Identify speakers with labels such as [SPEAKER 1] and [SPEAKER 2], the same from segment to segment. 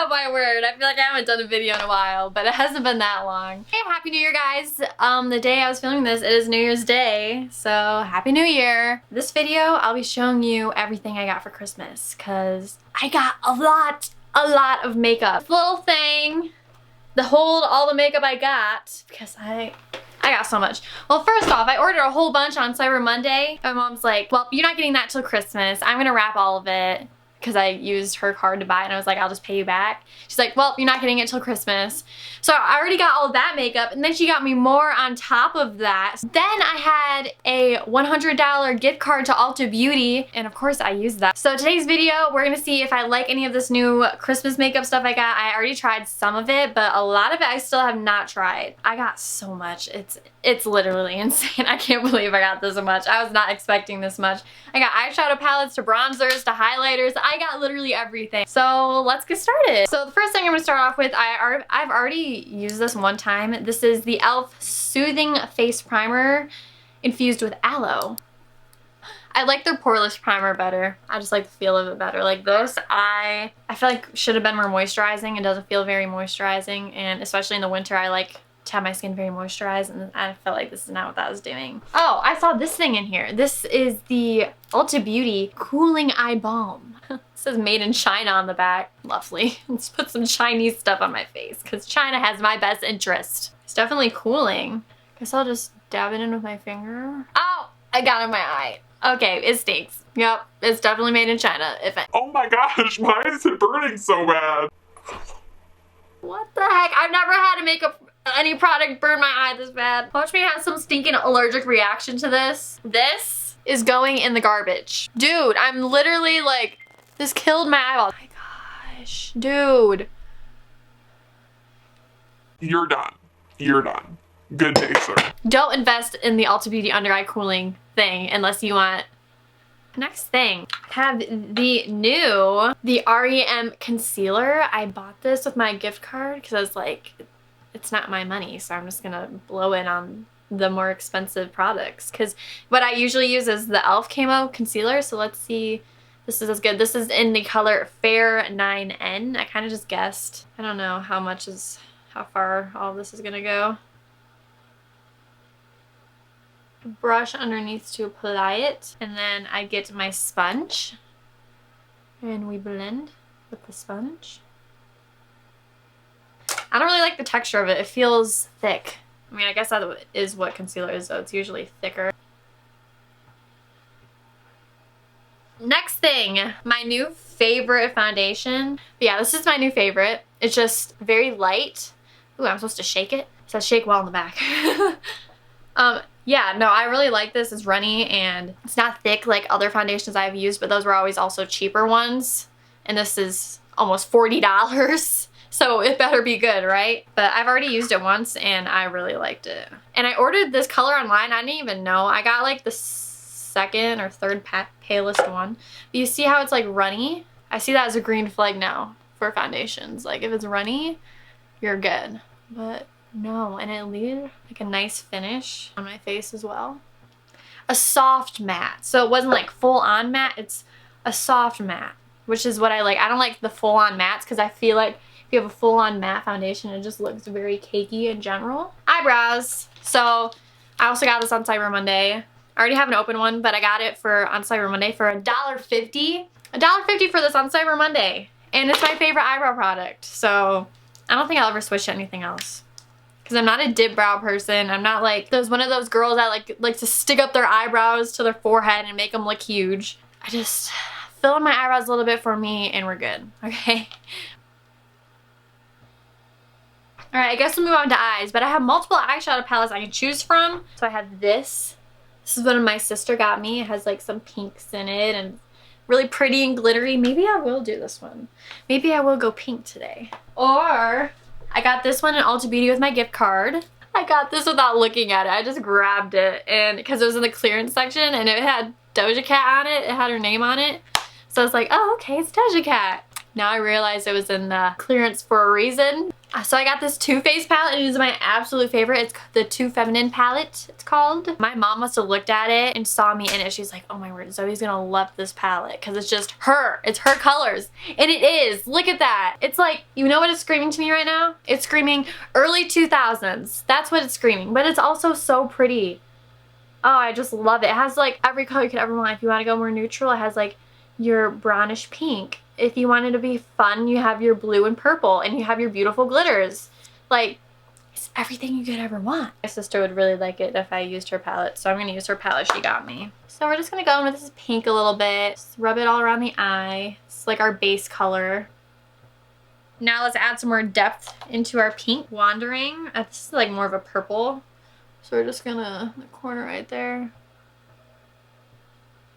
[SPEAKER 1] Oh my word, I feel like I haven't done a video in a while, but it hasn't been that long. Hey, Happy New Year, guys. The day I was filming this, it is New Year's Day, so Happy New Year. This video, I'll be showing you everything I got for Christmas, because I got a lot of makeup. This little thing to hold all the makeup I got, because I got so much. Well, first off, I ordered a whole bunch on Cyber Monday. My mom's like, well, you're not getting that till Christmas. I'm gonna wrap all of it, because I used her card to buy it, and I was like, I'll just pay you back. She's like, well, you're not getting it till Christmas. So I already got all of that makeup, and then she got me more on top of that. Then I had a $100 gift card to Ulta Beauty, and of course I used that. So today's video, we're gonna see if I like any of this new Christmas makeup stuff I got. I already tried some of it, but a lot of it I still have not tried. I got so much. It's literally insane. I can't believe I got this much. I was not expecting this much. I got eyeshadow palettes to bronzers to highlighters. I got literally everything. So let's get started. So the first thing I'm gonna start off with, I've already used this one time. This is the e.l.f. Soothing Face Primer infused with aloe. I like their poreless primer better. I just like the feel of it better. Like this, I feel like should have been more moisturizing. It doesn't feel very moisturizing, and especially in the winter, I like to have my skin very moisturized, and I felt like this is not what that was doing. Oh, I saw this thing in here. This is the Ulta Beauty Cooling Eye Balm. It says made in China on the back. Lovely. Let's put some Chinese stuff on my face, because China has my best interest. It's definitely cooling. Guess I'll just dab it in with my finger. Oh, I got it in my eye. Okay, it stinks. Yep, it's definitely made in China.
[SPEAKER 2] Oh my gosh, why is it burning so bad?
[SPEAKER 1] What the heck? I've never had any product burn my eye this bad. Watch me have some stinking allergic reaction to this. This is going in the garbage. Dude, I'm literally like, this killed my eyeball. Oh my gosh, dude.
[SPEAKER 2] You're done. You're done. Good day, sir.
[SPEAKER 1] Don't invest in the Ulta Beauty under eye cooling thing unless you want. Next thing, I have the REM concealer. I bought this with my gift card because I was like, it's not my money, so I'm just gonna blow it on the more expensive products. Because what I usually use is the e.l.f. Camo concealer, so let's see. This is as good. This is in the color Fair 9N. I kind of just guessed. I don't know how far all of this is gonna go. Brush underneath to apply it, and then I get my sponge and we blend with the sponge. I don't really like the texture of it. It feels thick. I mean, I guess that is what concealer is, though. It's usually thicker. Next thing, my new favorite foundation. But yeah, this is my new favorite. It's just very light. Ooh, I'm supposed to shake it? It says shake well in the back. Yeah, no, I really like this. It's runny and it's not thick like other foundations I've used, but those were always also cheaper ones. And this is almost $40. So it better be good, right? But I've already used it once and I really liked it. And I ordered this color online. I didn't even know. I got like the second or third palest one. But you see how it's like runny? I see that as a green flag now for foundations. Like if it's runny, you're good. But no, and it leaves like a nice finish on my face as well. A soft matte. So it wasn't like full on matte, it's a soft matte, which is what I like. I don't like the full on mattes because I feel like if you have a full on matte foundation, it just looks very cakey in general. Eyebrows. So I also got this on Cyber Monday. I already have an open one, but I got it on Cyber Monday for $1.50. $1.50 for this on Cyber Monday. And it's my favorite eyebrow product. So I don't think I'll ever switch to anything else. Because I'm not a dip brow person. I'm not like one of those girls that like to stick up their eyebrows to their forehead and make them look huge. I just fill in my eyebrows a little bit for me and we're good, okay? Alright, I guess we'll move on to eyes, but I have multiple eyeshadow palettes I can choose from. So I have this. This is one my sister got me. It has like some pinks in it and really pretty and glittery. Maybe I will do this one. Maybe I will go pink today. Or I got this one in Ulta Beauty with my gift card. I got this without looking at it. I just grabbed it, and because it was in the clearance section and it had Doja Cat on it. It had her name on it. So I was like, oh, okay, it's Doja Cat. Now I realize it was in the clearance for a reason. So I got this Too Faced palette, and it is my absolute favorite. It's the Too Feminine palette, it's called. My mom must have looked at it and saw me in it. She's like, oh my word, Zoe's gonna love this palette because it's just her. It's her colors. And it is. Look at that. It's like, you know what it's screaming to me right now? It's screaming early 2000s. That's what it's screaming. But it's also so pretty. Oh, I just love it. It has like every color you could ever want. If you want to go more neutral, it has like your brownish pink. If you wanted to be fun, you have your blue and purple, and you have your beautiful glitters. Like, it's everything you could ever want. My sister would really like it if I used her palette, so I'm going to use her palette she got me. So we're just going to go in with this pink a little bit. Just rub it all around the eye. It's like our base color. Now let's add some more depth into our pink. Wandering. This is like more of a purple. So we're just gonna, the corner right there.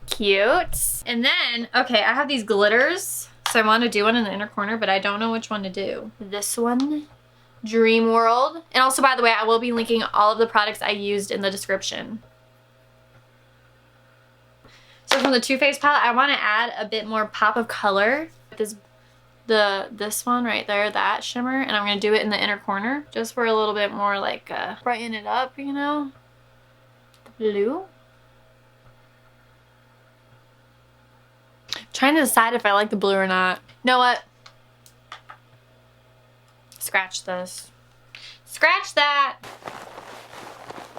[SPEAKER 1] Cute. And then, okay, I have these glitters. So I want to do one in the inner corner, but I don't know which one to do. This one, Dream World. And also, by the way, I will be linking all of the products I used in the description. So from the Too Faced palette, I want to add a bit more pop of color. This one right there, that shimmer, and I'm going to do it in the inner corner just for a little bit more like brighten it up, you know. The blue. Trying to decide if I like the blue or not. You know what? Scratch this. Scratch that!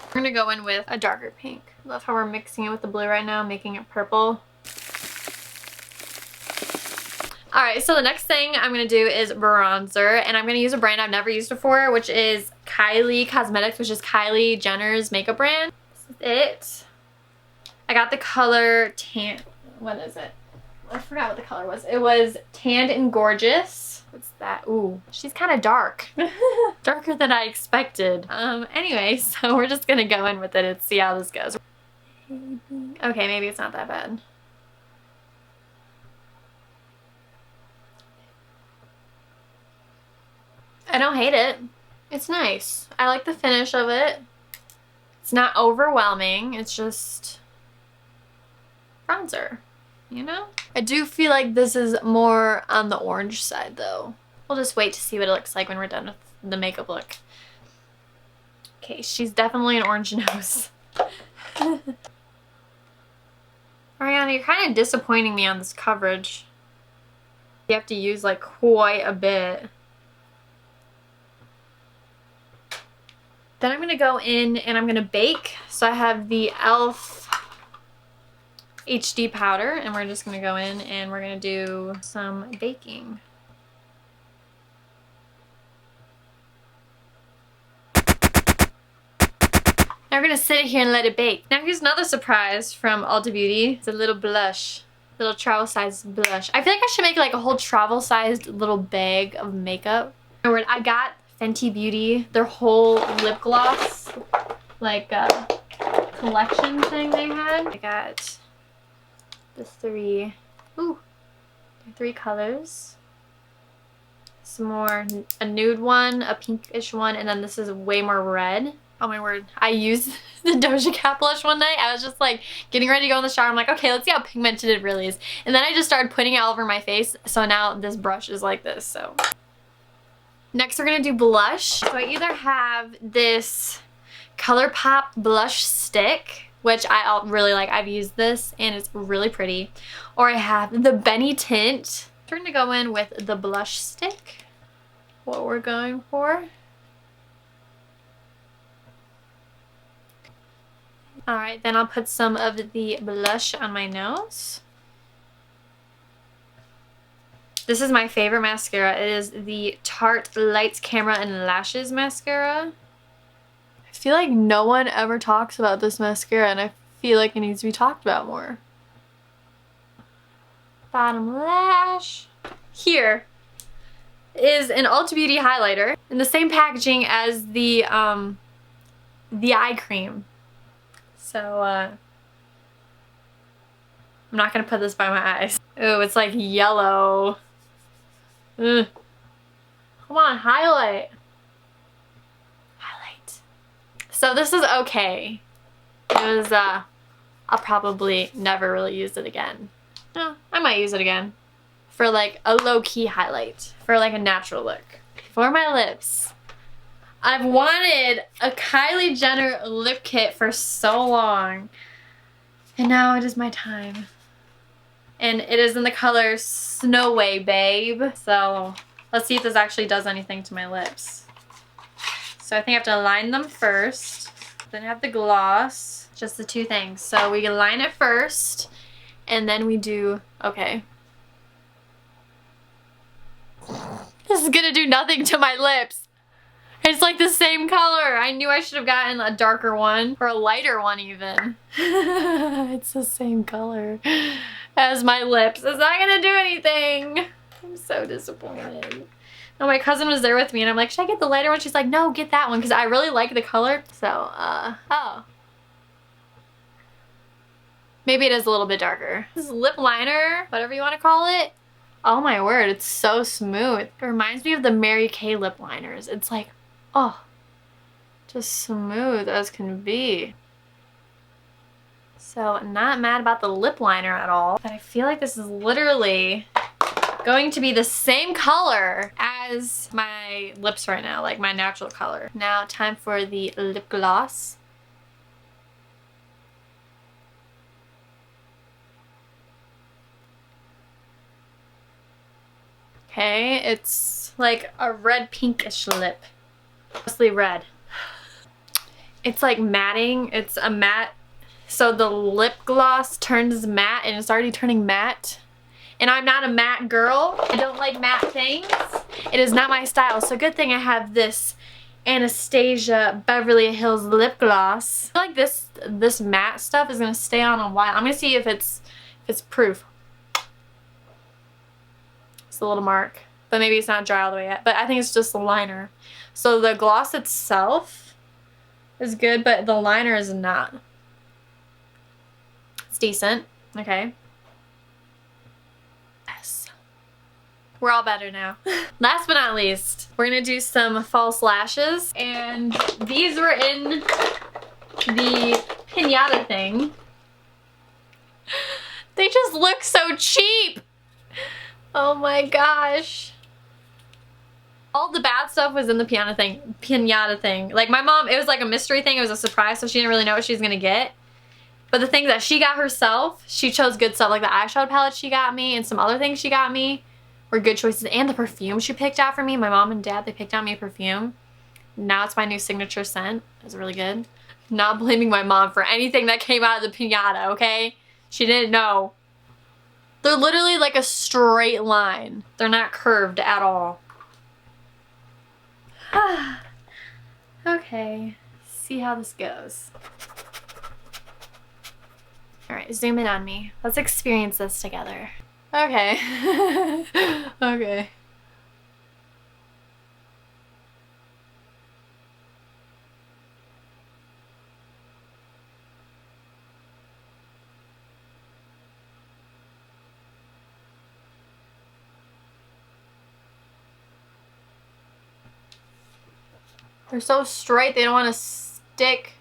[SPEAKER 1] We're gonna go in with a darker pink. Love how we're mixing it with the blue right now, making it purple. Alright, so the next thing I'm gonna do is bronzer, and I'm gonna use a brand I've never used before, which is Kylie Cosmetics, which is Kylie Jenner's makeup brand. This is it. I got the color tan. What is it? I forgot what the color was. It was Tanned and Gorgeous. What's that? Ooh, she's kind of dark. Darker than I expected. Anyway, so we're just gonna go in with it and see how this goes. Okay, maybe it's not that bad. I don't hate it. It's nice. I like the finish of it. It's not overwhelming. It's just bronzer, you know? I do feel like this is more on the orange side though. We'll just wait to see what it looks like when we're done with the makeup look. Okay, she's definitely an orange nose. Ariana, you're kind of disappointing me on this coverage. You have to use like quite a bit. Then I'm gonna go in and I'm gonna bake. So I have the e.l.f. HD powder, and we're just gonna go in and we're gonna do some baking. Now we're gonna sit it here and let it bake. Now here's another surprise from Ulta Beauty. It's a little blush, little travel sized blush. I feel like I should make like a whole travel sized little bag of makeup. I got Fenty Beauty, their whole lip gloss, like collection thing they had. I got the three colors. Some more, a nude one, a pinkish one, and then this is way more red. Oh my word. I used the Doja Cat blush one night. I was just like getting ready to go in the shower. I'm like, okay, let's see how pigmented it really is. And then I just started putting it all over my face. So now this brush is like this, so. Next we're gonna do blush. So I either have this ColourPop blush stick, which I really like. I've used this and it's really pretty. Or I have the Benny Tint. We're gonna go in with the blush stick. What we're going for. Alright, then I'll put some of the blush on my nose. This is my favorite mascara. It is the Tarte Lights, Camera, and Lashes mascara. I feel like no one ever talks about this mascara, and I feel like it needs to be talked about more. Bottom lash. Here is an Ulta Beauty highlighter in the same packaging as the eye cream. So, I'm not gonna put this by my eyes. Ooh, it's like yellow. Ugh. Come on, highlight. Highlight. So this is okay. It was, I'll probably never really use it again. No, I might use it again. for like a low-key highlight, for like a natural look. For my lips, I've wanted a Kylie Jenner lip kit for so long, and now it is my time. And it is in the color Snow Way, babe. So let's see if this actually does anything to my lips. So I think I have to line them first. Then I have the gloss. Just the two things. So we can line it first, and then we do, okay. This is gonna do nothing to my lips. It's like the same color. I knew I should have gotten a darker one, or a lighter one even. It's the same color as my lips. It's not gonna do anything. I'm so disappointed. No, my cousin was there with me and I'm like, should I get the lighter one? She's like, no, get that one, because I really like the color. So, oh. Maybe it is a little bit darker. This is lip liner, whatever you want to call it. Oh my word, it's so smooth. It reminds me of the M.I.A lip liners. It's like, oh, just smooth as can be. So, not mad about the lip liner at all, but I feel like this is literally going to be the same color as my lips right now, like my natural color. Now, time for the lip gloss. Okay, it's like a red pinkish lip. Mostly red. It's like matting. It's a matte. So the lip gloss turns matte and it's already turning matte. And I'm not a matte girl. I don't like matte things. It is not my style. So good thing I have this Anastasia Beverly Hills lip gloss. I feel like this matte stuff is gonna stay on a while. I'm gonna see if it's proof. It's a little mark, but maybe it's not dry all the way yet. But I think it's just the liner. So the gloss itself is good, but the liner is not. It's decent. Okay. Yes. We're all better now. Last but not least, we're gonna do some false lashes. And these were in the piñata thing. They just look so cheap. Oh my gosh. All the bad stuff was in the piñata thing. Like my mom, it was like a mystery thing. It was a surprise, so she didn't really know what she was gonna get. But the things that she got herself, she chose good stuff. Like the eyeshadow palette she got me and some other things she got me were good choices. And the perfume she picked out for me. My mom and dad, they picked out me a perfume. Now it's my new signature scent. It was really good. Not blaming my mom for anything that came out of the piñata, okay? She didn't know. They're literally like a straight line. They're not curved at all. Okay, see how this goes. All right, zoom in on me. Let's experience this together. Okay. Okay. They're so straight, they don't want to stick.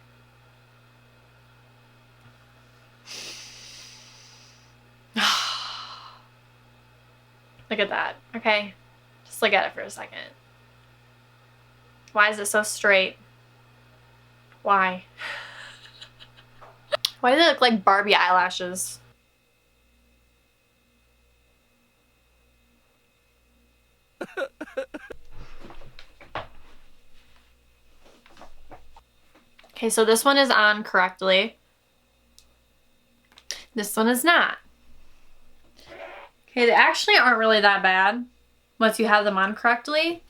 [SPEAKER 1] Look at that, okay? Just look at it for a second. Why is it so straight? Why? Why do they look like Barbie eyelashes? Okay, so this one is on correctly. This one is not. Okay, they actually aren't really that bad once you have them on correctly.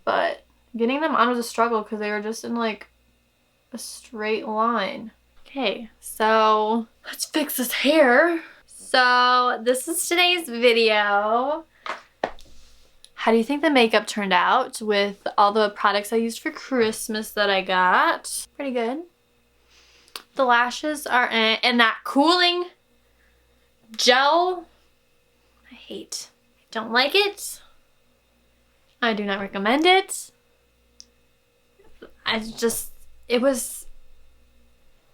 [SPEAKER 1] But getting them on was a struggle because they were just in like a straight line. Okay, so let's fix this hair. So this is today's video. How do you think the makeup turned out with all the products I used for Christmas that I got? Pretty good. The lashes are in, and that cooling gel, I hate. I don't like it. I do not recommend it. It was,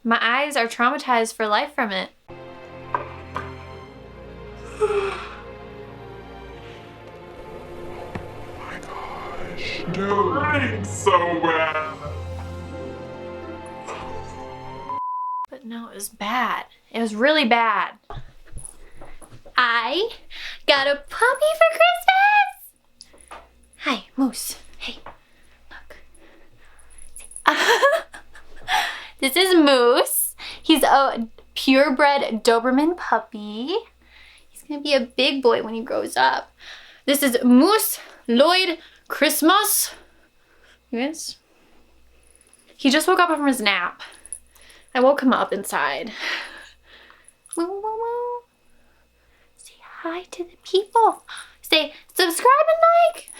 [SPEAKER 1] my eyes are traumatized for life from it.
[SPEAKER 2] gosh, doing so bad.
[SPEAKER 1] But no, it was bad. It was really bad. I got a puppy for Christmas! Hi, Moose. Hey, look. This is Moose. He's a purebred Doberman puppy. He's gonna be a big boy when he grows up. This is Moose Lloyd Christmas. Yes. He just woke up from his nap. I woke him up inside. Woo, woo, woo. Say hi to the people. Say subscribe and like.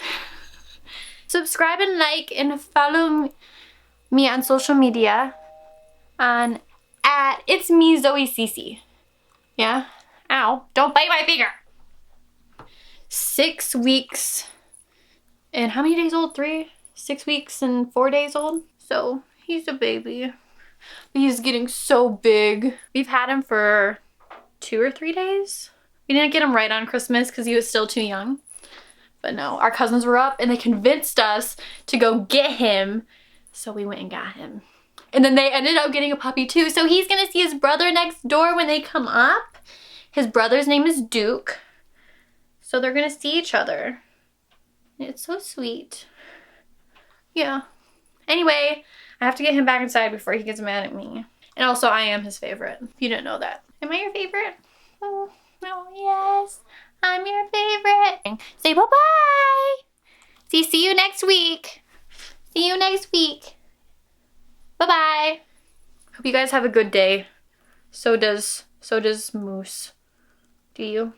[SPEAKER 1] Subscribe and like and follow me on social media on It's Me Zoe Cece. Yeah? Ow. Don't bite my finger. 6 weeks and how many days old? 6 weeks and 4 days old. So he's a baby. He's getting so big. We've had him for 2 or 3 days. We didn't get him right on Christmas because he was still too young. But no, our cousins were up and they convinced us to go get him. So we went and got him. And then they ended up getting a puppy too. So he's gonna see his brother next door when they come up. His brother's name is Duke. So they're gonna see each other. It's so sweet. Yeah. Anyway, I have to get him back inside before he gets mad at me. And also, I am his favorite. If you didn't know that. Am I your favorite? Oh, yes. I'm your favorite. Say bye-bye. See you next week. See you next week. Bye-bye. Hope you guys have a good day. So does Moose. Do you?